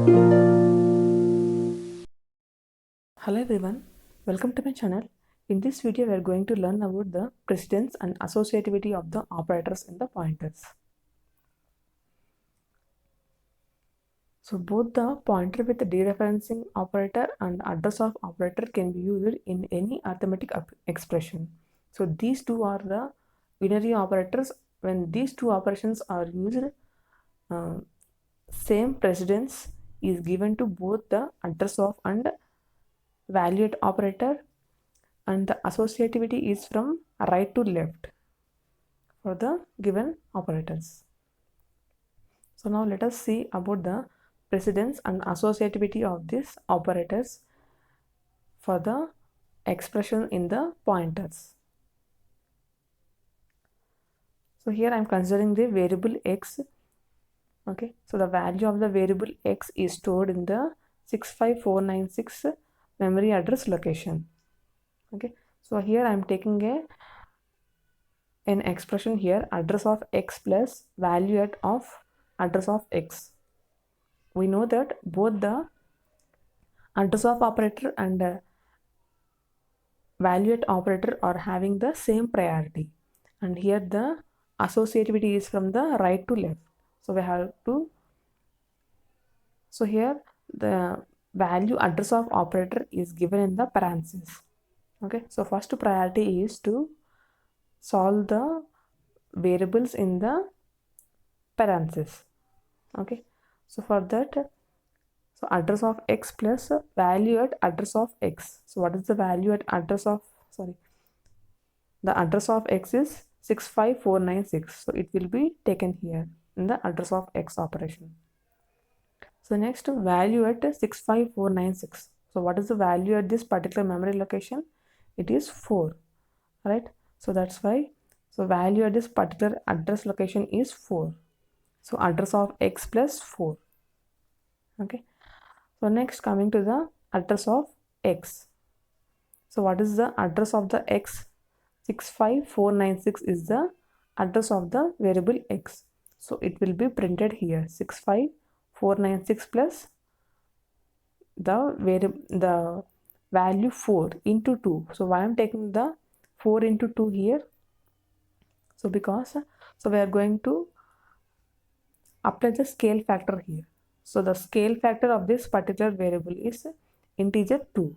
Hello everyone, welcome to my channel. In this video we are going to learn about the precedence and associativity of the operators in the pointers. So both the pointer with the dereferencing operator and address of operator can be used in any arithmetic expression. So these two are the unary operators. When these two operations are used, same precedence is given to both the address of and value at operator, and the associativity is from right to left for the given operators. So now let us see about the precedence and associativity of these operators for the expression in the pointers. So here I am considering the variable x. Okay, so the value of the variable x is stored in the 65496 memory address location. Okay, so here I am taking an expression here, address of x plus value at of address of x. We know that both the address of operator and value at operator are having the same priority, and here the associativity is from the right to left. So we have to, so here the value address of operator is given in the parentheses. Okay, so first priority is to solve the variables in the parentheses. Okay, so for that, so address of x plus value at address of x. So what is the value at address of, the address of x is 65496. So it will be taken here in the address of x operation. So next, value at 65496. So what is the value at this particular memory location? It is 4, right? So that's why, so value at this particular address location is 4. So address of x plus 4. Okay, so next, coming to the address of x. So what is the address of the x? 65496 is the address of the variable x. So it will be printed here, 65496 plus the value 4 into 2. So why I am taking the 4 into 2 here? So because, so we are going to apply the scale factor here. So the scale factor of this particular variable is integer 2.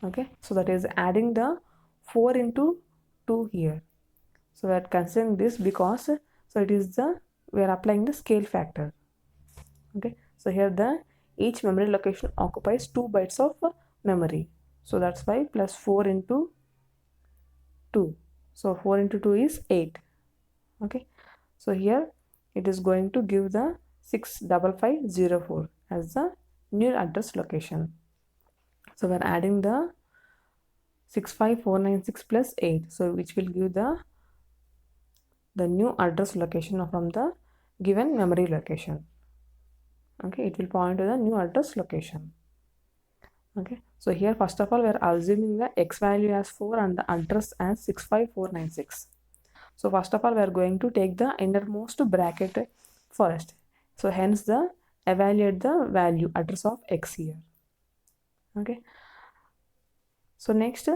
Okay, so that is adding the 4 into 2 here. So we are considering this because, so it is the, we are applying the scale factor. Okay, so here the each memory location occupies 2 bytes of memory. So that's why plus 4 into 2. So 4 into 2 is 8. Okay, so here it is going to give the 65504 as the new address location. So we are adding the 65496 plus 8, so which will give the new address location from the given memory location. Okay, it will point to the new address location. Okay, so here first of all we are assuming the x value as 4 and the address as 65496. So first of all we are going to take the innermost bracket first. So hence the evaluate the value address of x here. Okay, so next,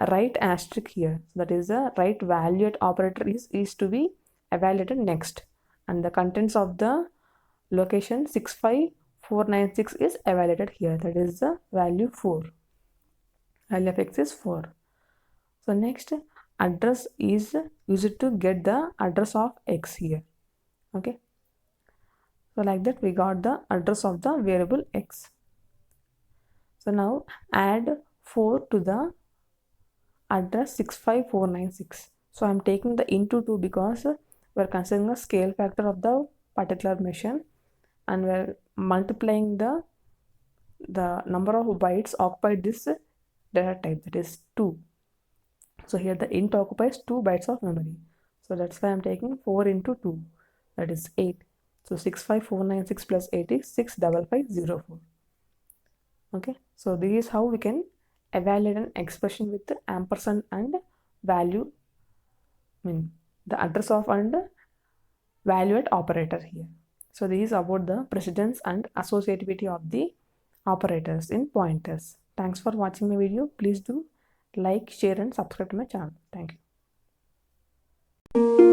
write asterisk here, that is the right value at operator is to be evaluated next, and the contents of the location 65496 is evaluated here, that is the value 4, value of x is 4. So next, address is used to get the address of x here. Okay, so like that we got the address of the variable x. So now add 4 to the address 65496. So I am taking the into 2 because we are considering the scale factor of the particular machine, and we are multiplying the number of bytes occupied this data type, that is 2. So here the int occupies 2 bytes of memory. So that's why I am taking 4 into 2, that is 8. So 65496 plus 8 is 65504. Okay, so this is how we can evaluate an expression with the ampersand and value, the address of and value at operator here. So this is about the precedence and associativity of the operators in pointers. Thanks for watching my video. Please do like, share and subscribe to my channel. Thank you.